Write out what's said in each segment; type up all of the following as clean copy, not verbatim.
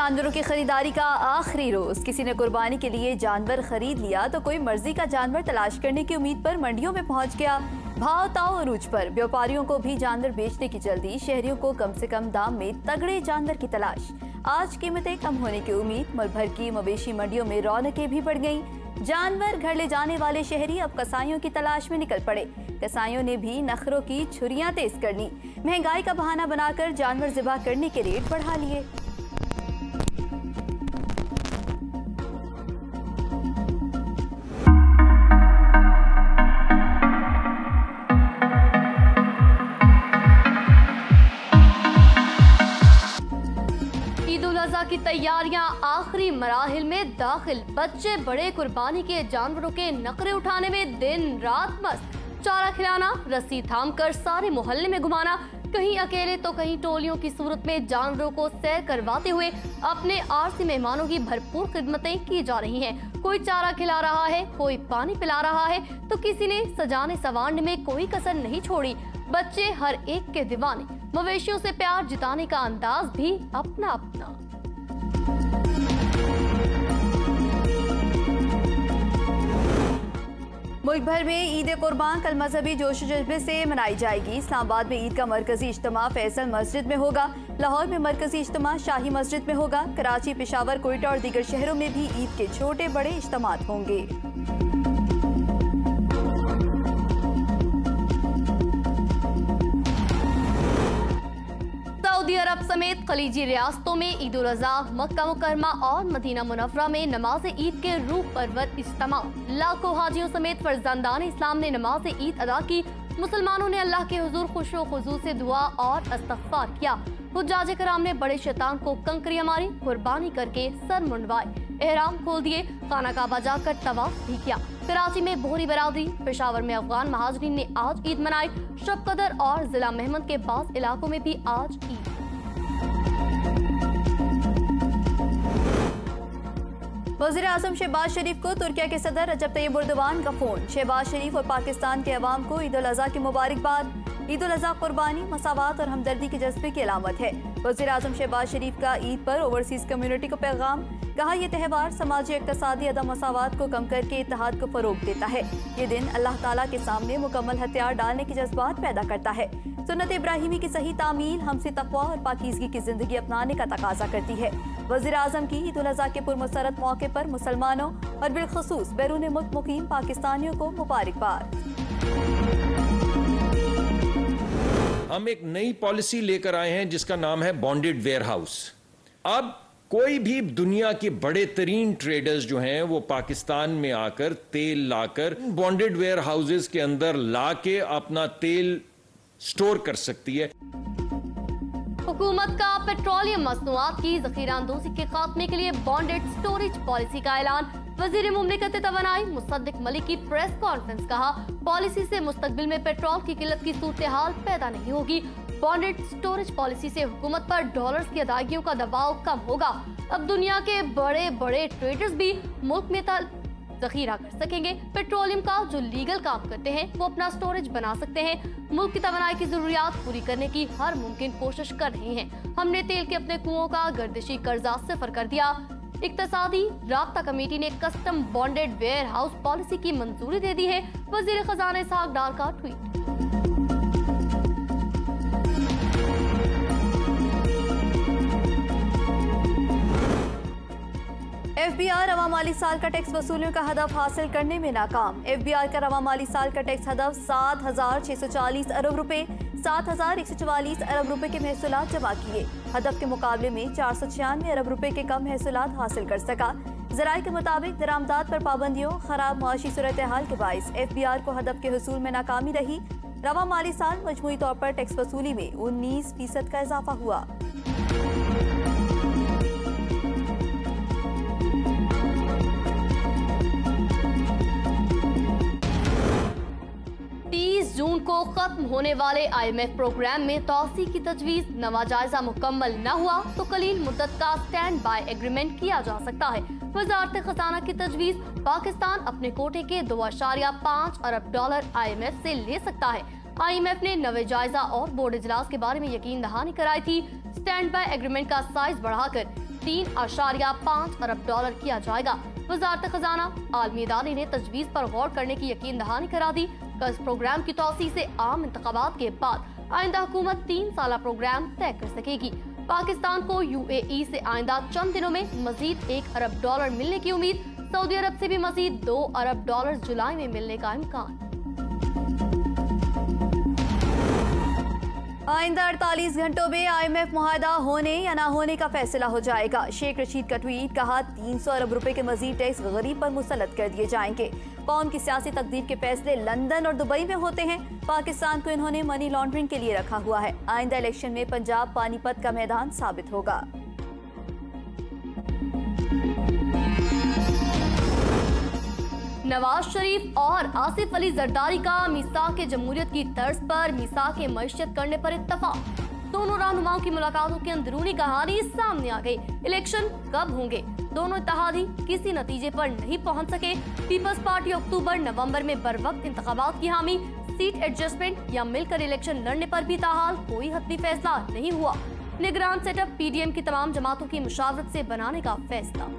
जानवरों की खरीदारी का आखिरी रोज। किसी ने कुर्बानी के लिए जानवर खरीद लिया तो कोई मर्जी का जानवर तलाश करने की उम्मीद पर मंडियों में पहुंच गया। भाव ताव अरूज पर। व्यापारियों को भी जानवर बेचने की जल्दी, शहरियों को कम से कम दाम में तगड़े जानवर की तलाश। आज कीमतें कम होने की उम्मीद। मुल्क भर की मवेशी मंडियों में रौनकें भी बढ़ गईं। जानवर घर ले जाने वाले शहरी अब कसाईयों की तलाश में निकल पड़े। कसाईयों ने भी नखरों की छुरियां तेज कर ली। महंगाई का बहाना बनाकर जानवर ज़िबा करने के रेट बढ़ा लिए। की तैयारियां आखिरी मराहिल में दाखिल। बच्चे बड़े कुर्बानी के जानवरों के नखरे उठाने में दिन रात मस्त। चारा खिलाना, रस्सी थामकर सारे मोहल्ले में घुमाना, कहीं अकेले तो कहीं टोलियों की सूरत में जानवरों को सैर करवाते हुए अपने आरसी मेहमानों की भरपूर खिदमतें की जा रही हैं। कोई चारा खिला रहा है, कोई पानी पिला रहा है, तो किसी ने सजाने संवारने में कोई कसर नहीं छोड़ी। बच्चे हर एक के दीवाने। मवेशियों से प्यार जिताने का अंदाज भी अपना अपना। मुल्क भर में ईद कुर्बान कल मजहबी जोश जज्बे से मनाई जाएगी। इस्लामाबाद में ईद का मरकजी इज्तिमा फैसल मस्जिद में होगा। लाहौर में मरकजी इज्तिमा शाही मस्जिद में होगा। कराची, पेशावर, कोयटा और दीगर शहरों में भी ईद के छोटे बड़े इज्तिमात होंगे। सऊदी अरब समेत खलीजी रियासतों में ईद उल अज़हा, मक्का मुकरमा और मदीना मुनव्वरा में नमाज ईद के रूह परवर इज्तिमा। लाखों हाजियों समेत फर्जंदान इस्लाम ने नमाज ईद अदा की। मुसलमानों ने अल्लाह के हुजूर खुशो खुजू से दुआ और इस्तग़फ़ार किया। हुज्जाज कराम ने बड़े शैतान को कंकरियां मारी, कुर्बानी करके सर मुंडवाए, एहराम खोल दिए, खाना काबा जाकर तवाफ भी किया। कराची में बोहरी बरादरी, पेशावर में अफगान महाजरीन ने आज ईद मनाई। शब कदर और जिला मेहमद के बाज़ इलाकों में भी आज ईद। वज़ीर-ए-आज़म शहबाज शरीफ को तुर्किया के सदर रजब तैयब एर्दोगान का फोन। शहबाज शरीफ और पाकिस्तान के अवाम को ईद उल अज़हा की मुबारकबाद। ईद उल अज़हा कुर्बानी, मसावात और हमदर्दी के जज्बे की अलामत है। वज़ीर-ए-आज़म शहबाज शरीफ का ईद पर ओवरसीज कम्युनिटी को पैगाम। कहा, यह त्यौहार समाजी इक़्तिसादी अदम मसावात को कम करके इत्तेहाद को फ़रोग़ देता है। ये दिन अल्लाह ताला के सामने मुकम्मल हथियार डालने के जज्बात पैदा करता है। सुन्नत इब्राहिमी की सही तामील हमसे तक़वा और पाकीज़गी की ज़िंदगी अपनाने का तकाज़ा करती है। वज़ीर-ए-आज़म की ईद उल अज़हा के पुरमसरत मौके पर मुसलमानों और बिलख़ुसूस बैरून मुल्क मुक़ीम पाकिस्तानियों को मुबारकबाद। हम एक नई पॉलिसी लेकर आए हैं जिसका नाम है बॉन्डेड वेयर हाउस। अब कोई भी दुनिया के बड़े तरीन ट्रेडर्स जो हैं वो पाकिस्तान में आकर तेल लाकर बॉन्डेड वेयर हाउसेस के अंदर लाके अपना तेल स्टोर कर सकती है। हुकूमत का पेट्रोलियम मसनूआत की ज़ख़ीराअंदोज़ी के खात्मे के लिए बॉन्डेड स्टोरेज पॉलिसी का ऐलान। वज़ीर मुमलिकत तवानाई मुसद्दिक मलिक की प्रेस कॉन्फ्रेंस। कहा, पॉलिसी से मुस्तकबिल में पेट्रोल की किल्लत की सूरत हाल पैदा नहीं होगी। बॉन्डेड स्टोरेज पॉलिसी से हुकूमत पर डॉलर्स की अदायगियों का दबाव कम होगा। अब दुनिया के बड़े बड़े ट्रेडर्स भी मुल्क में ज़ख़ीरा कर सकेंगे। पेट्रोलियम का जो लीगल काम करते हैं वो अपना स्टोरेज बना सकते हैं। मुल्क की तवानाई की जरूरियात पूरी करने की हर मुमकिन कोशिश कर रहे हैं। हमने तेल के अपने कुओं का गर्दिशी कर्जा सिफर कर दिया। इक्तसादी राब्ता कमेटी ने custom bonded warehouse policy की मंजूरी दे दी है। वज़ीर खजाना इसहाक डार का ट्वीट। FBI रवा माली साल का टैक्स वसूलियों का हदफ हासिल करने में नाकाम। FBI का रवा माली साल का टैक्स हदफ 7,640 अरब रुपए, 7,144 अरब रुपए के महसूलात जमा किए। हदफ के मुकाबले में 496 अरब रुपए के कम महसूलात हासिल कर सका। ज़राए के मुताबिक दरामदात पर पाबंदियों, खराब मुआशी सूरत हाल के बाइस FBI को हदफ के हसूल में नाकामी रही। रवा माली साल मजमूई तौर पर टैक्स वसूली में 19% का इजाफा हुआ। जून को खत्म होने वाले IMF प्रोग्राम में तौसी की तजवीज़। नवा जायजा मुकम्मल न हुआ तो कलील मुद्दत का स्टैंड बाय एग्रीमेंट किया जा सकता है। वज़ारत खजाना की तजवीज़, पाकिस्तान अपने कोटे के 2.5 अरब डॉलर IMF से ले सकता है। IMF ने नवे जायजा और बोर्ड इजलास के बारे में यकीन दहानी कराई थी। स्टैंड बाय एग्रीमेंट का साइज बढ़ाकर $3.5 अरब किया जाएगा। वजारत खजाना आलमी इदारे ने तजवीज पर गौर करने की यकीन दहानी करा दी। इस प्रोग्राम की तौसी से आम इंतखाबात के बाद आइंदा हुकूमत 3 साला प्रोग्राम तय कर सकेगी। पाकिस्तान को UAE से आइंदा चंद दिनों में मजीद $1 अरब मिलने की उम्मीद। सऊदी अरब से भी मजीद $2 अरब जुलाई में मिलने का इम्कान। आइंदा 48 घंटों में IMF मुआहदा होने या ना होने का फैसला हो जाएगा। शेख रशीद का ट्वीट, कहा 300 अरब रुपए के मजीद टैक्स गरीब पर मुसल्लत कर दिए जाएंगे। कौम की सियासी तकदीर के फैसले लंदन और दुबई में होते हैं। पाकिस्तान को इन्होंने मनी लॉन्ड्रिंग के लिए रखा हुआ है। आइंदा इलेक्शन में पंजाब पानीपत का मैदान साबित होगा। नवाज शरीफ और आसिफ अली जरदारी का मीसाक जमहूरियत की तर्ज पर मीसाक मईशत करने पर इत्तफाक। दोनों रहनुमाओं की मुलाकातों की अंदरूनी कहानी सामने आ गई। इलेक्शन कब होंगे? दोनों इत्तेहादी किसी नतीजे पर नहीं पहुंच सके। पीपल्स पार्टी अक्टूबर नवंबर में बरवक्त इंतखाबात की हामी। सीट एडजस्टमेंट या मिलकर इलेक्शन लड़ने पर भी ताहाल कोई हतमी फैसला नहीं हुआ। निगरान सेटअप PDM की तमाम जमातों की मुशावरत से बनाने का फैसला।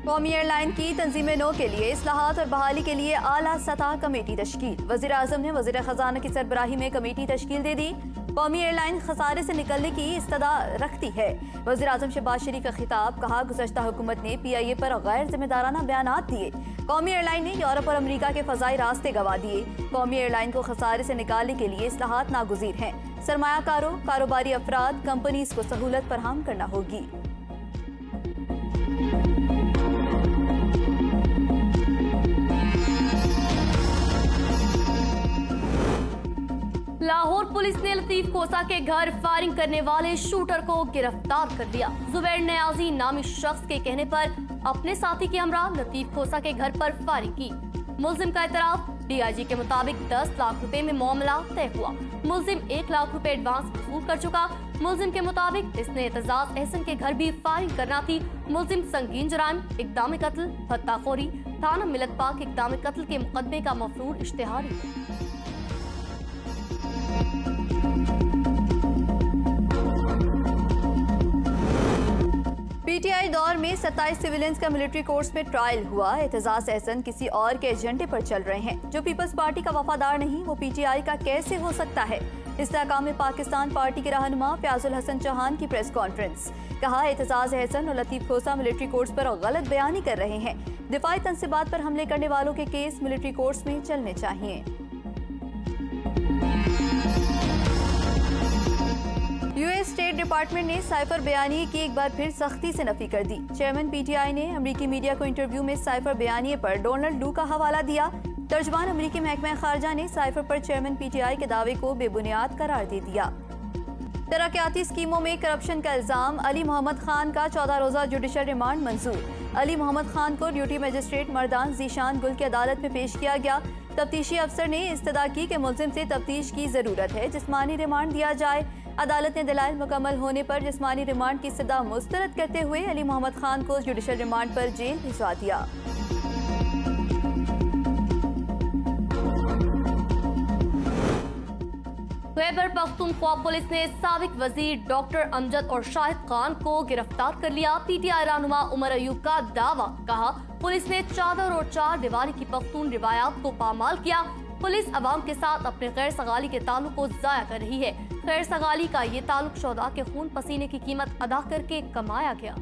कौमी एयरलाइन की तंजीम नो के लिए इस्लाहात और बहाली के लिए आला सतह कमेटी तश्कील। वज़ीर आज़म ने वज़ीर खजाना की सरबराही में कमेटी तश्कील दे दी। कौमी एयरलाइन खसारे से निकलने की इस्तदा रखती है। वज़ीर आज़म शहबाज शरीफ का खिताब, कहा गुज़श्ता हुकूमत ने PIA पर गैर जिम्मेदाराना बयानात दिए। कौमी एयरलाइन ने यूरोप और अमरीका के फ़ज़ाई रास्ते गंवा दिए। कौमी एयरलाइन को खसारे से निकालने के लिए इस्लाहात नागुज़ीर हैं। सरमायाकारों, कारोबारी अफराद, कंपनीज को सहूलत फराहम करना होगी। लाहौर पुलिस ने लतीफ खोसा के घर फायरिंग करने वाले शूटर को गिरफ्तार कर लिया। जुबैर नियाजी नामी शख्स के कहने पर अपने साथी के हमरा लतीफ खोसा के घर पर फायरिंग की। मुल्जिम का इतराफ, DIG के मुताबिक 10 लाख रुपए में मामला तय हुआ। मुल्जिम 1 लाख रुपए एडवांस वसूल कर चुका। मुल्जिम के मुताबिक इसने एतजाज एहसन के घर भी फायरिंग करना थी। मुल्जिम संगीन जराइम, इक़दाम कत्ल, भत्ताखोरी, थाना मिलत पाक इक़दाम कत्ल के मुकदमे का मफरूर इश्तिहारी है। PTI दौर में 27 सिविलियंस का मिलिट्री कोर्स में ट्रायल हुआ। एतजाज एहसन किसी और के एजेंडे पर चल रहे हैं। जो पीपल्स पार्टी का वफादार नहीं वो PTI का कैसे हो सकता है? इस्तेहकाम में पाकिस्तान पार्टी के रहनुमा फयाजुल हसन चौहान की प्रेस कॉन्फ्रेंस, कहा एतजाज एहसन और लतीफ खोसा मिलिट्री कोर्स पर गलत बयानी कर रहे हैं। दिफाई तनसीबात पर हमले करने वालों के केस मिलिट्री कोर्स में चलने चाहिए। US स्टेट डिपार्टमेंट ने साइफर बयानी की एक बार फिर सख्ती से नफी कर दी। चेयरमैन PTI ने अमरीकी मीडिया को इंटरव्यू में साइफर बयानी पर डोनाल्ड लू का हवाला दिया। तर्जमान अमरीकी महकमा खारजा ने साइफर पर चेयरमैन PTI के दावे को बेबुनियाद करार दे दिया। तरक्याती स्कीमों में करप्शन का इल्जाम, अली मोहम्मद खान का 14 रोजा जुडिशल रिमांड मंजूर। अली मोहम्मद खान को ड्यूटी मजिस्ट्रेट मर्दान जीशान गुल की अदालत में पेश किया गया। तफ्तीशी अफसर ने इस्तदा की कि मुल्जिम से तफ्तीश की जरूरत है, जिस्मानी रिमांड दिया जाए। अदालत ने दलाइल मुकम्मल होने पर जिस्मानी रिमांड की इस्तदा मुस्तरद करते हुए अली मोहम्मद खान को जुडिशल रिमांड पर जेल भिजवा दिया। खैबर पख्तूनख्वा पुलिस ने साबिक वजीर डॉक्टर अमजद और शाहिद खान को गिरफ्तार कर लिया। PTI रहनुमा उमर अयूब का दावा, कहा पुलिस ने चादर और चार दीवारी की पख्तून रिवायात को पामाल किया। पुलिस अवाम के साथ अपने गैर सगाली के ताल्लुक को जाया कर रही है। गैर सगाली का ये ताल्लुक शोदा के खून पसीने की कीमत अदा करके कमाया गया।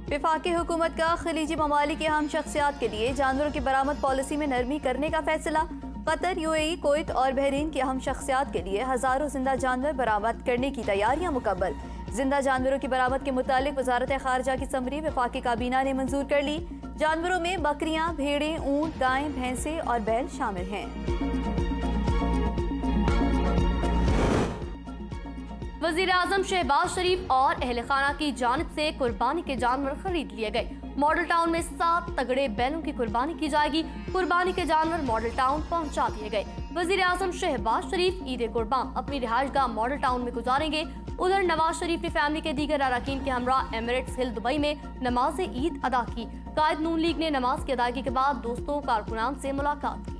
वफाकी हुकूमत का खलीजी ममालिक की अहम शख्सियात के लिए जानवरों की बरामद पॉलिसी में नरमी करने का फैसला। कतर, UAE, कुवैत और बहरीन की अहम शख्सियात के लिए हजारों जिंदा जानवर बरामद करने की तैयारियां मुकम्मल। जिंदा जानवरों की बरामद के मुतालिक वजारत खारजा की समरी वफाकी काबीना ने मंजूर कर ली। जानवरों में बकरियां, भेड़ें, ऊंट, गायें, भैंसे और बैल शामिल हैं। वजीर आजम शहबाज शरीफ और अहले खाना की जानिब से कुर्बानी के जानवर खरीद लिए गए। मॉडल टाउन में 7 तगड़े बैलों की कुर्बानी की जाएगी। कुर्बानी के जानवर मॉडल टाउन पहुंचा दिए गए। वजीर आजम शहबाज शरीफ ईद कुर्बान अपनी रिहाइशगाह मॉडल टाउन में गुजारेंगे। उधर नवाज शरीफ ने फैमिली के दीगर अरकान के हमरा एमिरेट्स हिल दुबई में नमाज ईद अदा की। कायद नून लीग ने नमाज की अदायगी के बाद दोस्तों कारकुनान से मुलाकात की।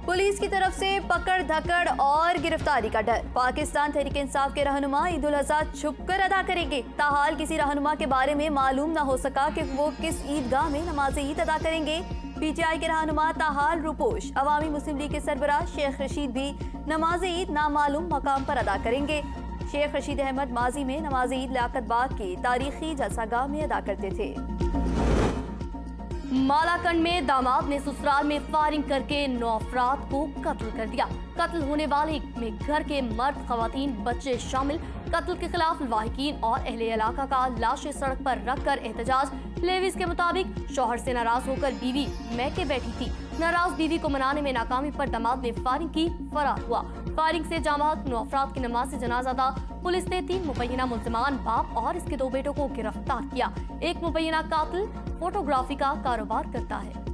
पुलिस की तरफ से पकड़ धकड़ और गिरफ्तारी का डर। पाकिस्तान तहरीक इंसाफ के रहनुमा ईद उल अजहा छुपकर अदा करेंगे। ताहाल किसी रहनुमा के बारे में मालूम न हो सका कि वो किस ईदगाह में नमाज ईद अदा करेंगे। पीटीआई के रहनुमा ताहाल रुपोश अवामी मुस्लिम लीग के सरबराह शेख रशीद भी नमाज ईद नामालूम मकाम पर अदा करेंगे। शेख रशीद अहमद माजी में नमाज ईद लियाकत बाग के तारीखी जलसागाह में अदा करते थे। मालाकंड में दामाद ने ससुराल में फायरिंग करके 9 अफराद को कत्ल कर दिया। कत्ल होने वाले में घर के मर्द, खवातीन, बच्चे शामिल। कत्ल के खिलाफ लाहिकीन और अहले इलाका का लाशें सड़क पर रखकर एहतजाज। लेविस के मुताबिक शौहर से नाराज होकर बीवी मैके बैठी थी। नाराज बीवी को मनाने में नाकामी पर दामाद ने फायरिंग की, फरार हुआ। फायरिंग से जामहक 9 अफराद की नमाज से जनाजा था। पुलिस ने 3 मुबैना मुल्जिमान, बाप और इसके 2 बेटों को गिरफ्तार किया। एक मुबैना कातिल फोटोग्राफी का कारोबार करता है।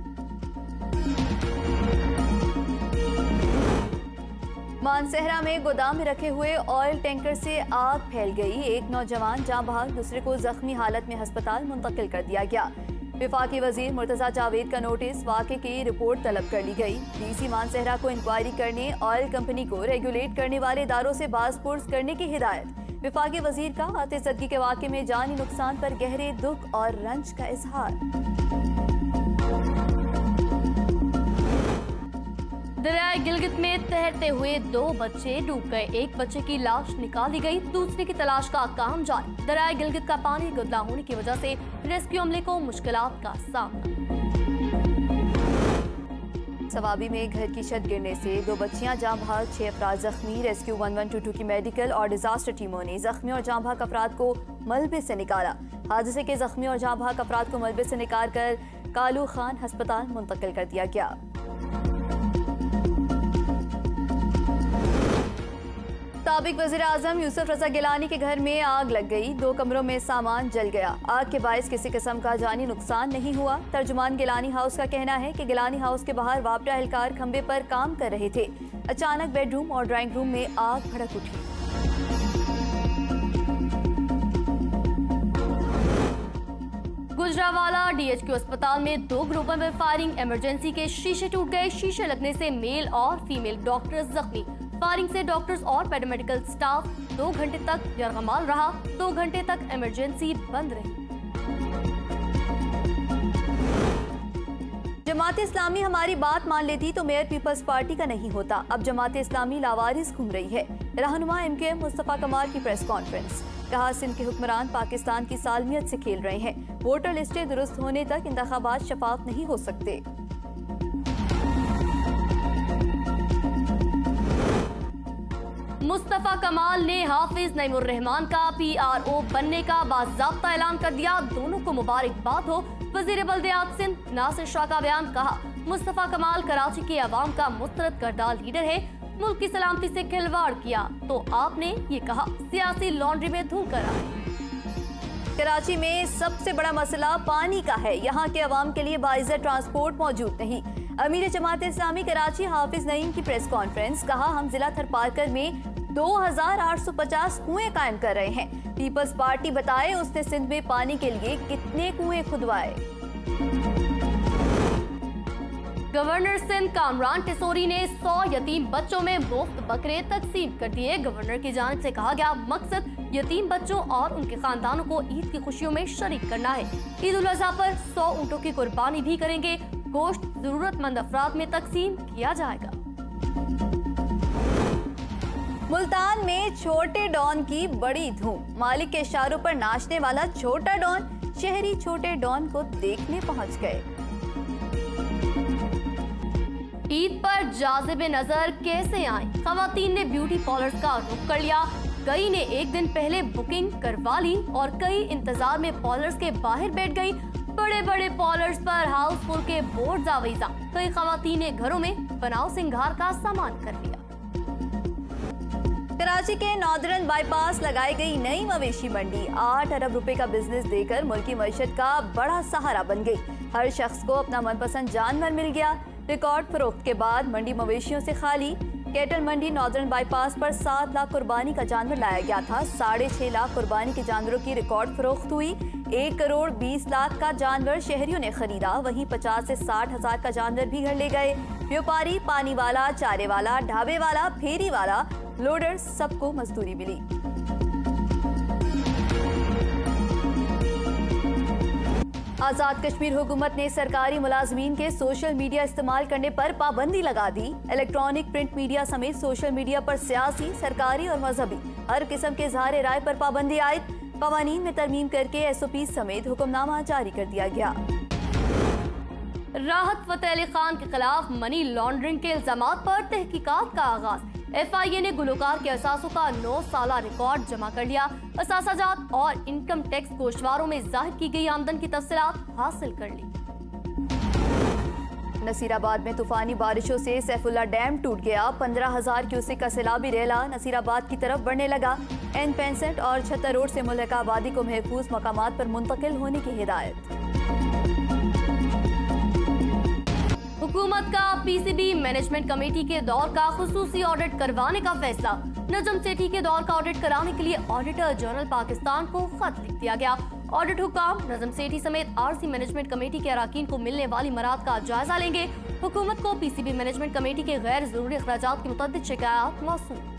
मानसहरा में गोदाम में रखे हुए ऑयल टैंकर से आग फैल गई। एक नौजवान जाँ बहक, दूसरे को जख्मी हालत में अस्पताल मुंतकिल कर दिया गया। विफाकी वजीर मुर्तजा जावेद का नोटिस, वाक़े की रिपोर्ट तलब कर ली गई। डीसी मानसहरा को इंक्वायरी करने, ऑयल कंपनी को रेगुलेट करने वाले इदारों से बाज़पुर्स करने की हिदायत। विफाकी वजीर का आतिशदगी के वाक़े में जानी नुकसान पर गहरे दुख और रंज का इजहार। दरियाए गिलगित में तैरते हुए 2 बच्चे डूब गए। एक बच्चे की लाश निकाली गई, दूसरे की तलाश का काम जारी। दरियाए गिलगित का पानी गुदला होने की वजह से रेस्क्यू अमले को मुश्किलात का सामना। सवाबी में घर की छत गिरने से 2 बच्चियां जाँ बहक, 6 अफराद जख्मी। रेस्क्यू 1122 की मेडिकल और डिजास्टर टीमों ने जख्मी और जाँ बहक अफराद को मलबे से निकाला। हादसे के जख्मी और जाँ बहक अफराद को मलबे से निकाल कर कालू खान अस्पताल मुंतकिल कर दिया गया। साबिक वज़ीर आज़म यूसुफ रज़ा गिलानी के घर में आग लग गई। 2 कमरों में सामान जल गया। आग के बायस किसी किस्म का जानी नुकसान नहीं हुआ। तर्जुमान गिलानी हाउस का कहना है कि गिलानी हाउस के बाहर वापडा एहलकार खंबे पर काम कर रहे थे। अचानक बेडरूम और ड्राइंग रूम में आग भड़क उठी। गुजरावाला डीएचक्यू अस्पताल में 2 ग्रुपों में फायरिंग। इमरजेंसी के शीशे टूट गए। शीशे लगने से मेल और फीमेल डॉक्टर्स जख्मी। फायरिंग से डॉक्टर्स और पैरामेडिकल स्टाफ 2 घंटे तक यरगमाल रहा। 2 घंटे तक इमरजेंसी बंद रही। जमात इस्लामी हमारी बात मान लेती तो मेयर पीपल्स पार्टी का नहीं होता। अब जमात इस्लामी लावारिस घूम रही है। रहनुमा MKM मुस्तफा कमाल की प्रेस कॉन्फ्रेंस। कहा, सिंध के हुक्मरान पाकिस्तान की सालमियत से खेल रहे हैं। वोटर लिस्टें दुरुस्त होने तक इंतखाबात शफाफ नहीं हो सकते। मुस्तफा कमाल ने हाफिज नईमुर रहमान का PRO बनने का बाज़ाब्ता ऐलान कर दिया। दोनों को मुबारकबाद हो। वजीर बल्दियात सिंध नासिर शाह का बयान। कहा, मुस्तफा कमाल कराची के अवाम का मुस्तरद करदा लीडर है। मुल्क की सलामती से खिलवाड़ किया तो आपने ये कहा सियासी लॉन्ड्री में धुल कर आए। कराची में सबसे बड़ा मसला पानी का है। यहाँ के अवाम के लिए बाइज़र ट्रांसपोर्ट मौजूद नहीं। अमीर जमात इस्लामी कराची हाफिज नईम की प्रेस कॉन्फ्रेंस। कहा, हम जिला थरपारकर में 2850 कुएं कायम कर रहे हैं। पीपल्स पार्टी बताए उसने सिंध में पानी के लिए कितने कुएं खुदवाए। गवर्नर सिंध कामरान टिसोरी ने 100 यतीम बच्चों में मुफ्त बकरे तकसीम कर दिए। गवर्नर की जानिब से कहा गया मकसद यतीम बच्चों और उनके खानदानों को ईद की खुशियों में शरीक करना है। ईद उल अजहा पर 100 ऊँटों की कुर्बानी भी करेंगे। गोश्त जरूरतमंद अफराद में तकसीम किया जाएगा। मुल्तान में छोटे डॉन की बड़ी धूम। मालिक के इशारों पर नाचने वाला छोटा डॉन, शहरी छोटे डॉन को देखने पहुंच गए। ईद पर जाज़िबे नजर कैसे आए? खवातीन ने ब्यूटी पार्लर्स का रुख कर लिया। कई ने एक दिन पहले बुकिंग करवा ली और कई इंतजार में पार्लर्स के बाहर बैठ गई। बड़े बड़े पार्लर्स पर हाउसफुल के बोर्ड आवेजा। कई खवातीन ने घरों में बनाव सिंगार का सामान कर लिया। कराची के नॉर्दर्न बाईपास लगाई गई नई मवेशी मंडी 8 अरब रुपए का बिजनेस देकर मुल्की मईशत का बड़ा सहारा बन गई। हर शख्स को अपना मनपसंद जानवर मिल गया। रिकॉर्ड फरोख्त के बाद मंडी मवेशियों से खाली। कैटल मंडी नॉर्दर्न बाईपास पर 7 लाख कुर्बानी का जानवर लाया गया था। 6.5 लाख कुर्बानी के जानवरों की रिकॉर्ड फरोख्त हुई। 1 करोड़ 20 लाख का जानवर शहरियों ने खरीदा। वहीं 50 से 60 हजार का जानवर भी घर ले गए। व्यापारी, पानी वाला, चारे वाला, ढाबे वाला, फेरी वाला, लोडर, सबको मजदूरी मिली। आजाद कश्मीर हुकूमत ने सरकारी मुलाजमीन के सोशल मीडिया इस्तेमाल करने पर पाबंदी लगा दी। इलेक्ट्रॉनिक, प्रिंट मीडिया समेत सोशल मीडिया पर सियासी, सरकारी और मजहबी हर किस्म के इजहार राय पर पाबंदी आयद। कवानीन में तरमीम करके SOP समेत हुक्मनामा जारी कर दिया गया। राहत फतेह अली खान के खिलाफ मनी लॉन्ड्रिंग के इल्जामात पर तहकीकात का आगाज। FIA ने गुलकार के असासों का 9 साला रिकॉर्ड जमा कर लिया। असासाजात और इनकम टैक्स गोशवारों में जाहिर की गई आमदन की तफसीलात हासिल कर ली। नसीराबाद में तूफानी बारिशों से सैफुल्ला डैम टूट गया। 15,000 क्यूसेक का सैलाबी रेला नसीराबाद की तरफ बढ़ने लगा। N65 और 76 रोड से मुल्का आबादी को महफूज मकामात पर मुंतकिल होने की हिदायत। हुकूमत का PCB मैनेजमेंट कमेटी के दौर का खुसूसी ऑडिट करवाने का फैसला। नजम सेठी के दौर का ऑडिट कराने के लिए ऑडिटर जनरल पाकिस्तान को खत लिख दिया गया। ऑडिट हुकाम नजम सेठी समेत RC मैनेजमेंट कमेटी के अराकीन को मिलने वाली मराद का जायजा लेंगे। हुकूमत को PCB मैनेजमेंट कमेटी के गैर जरूरी अखराजात की मुतअद्दिद शिकायत मौसूल।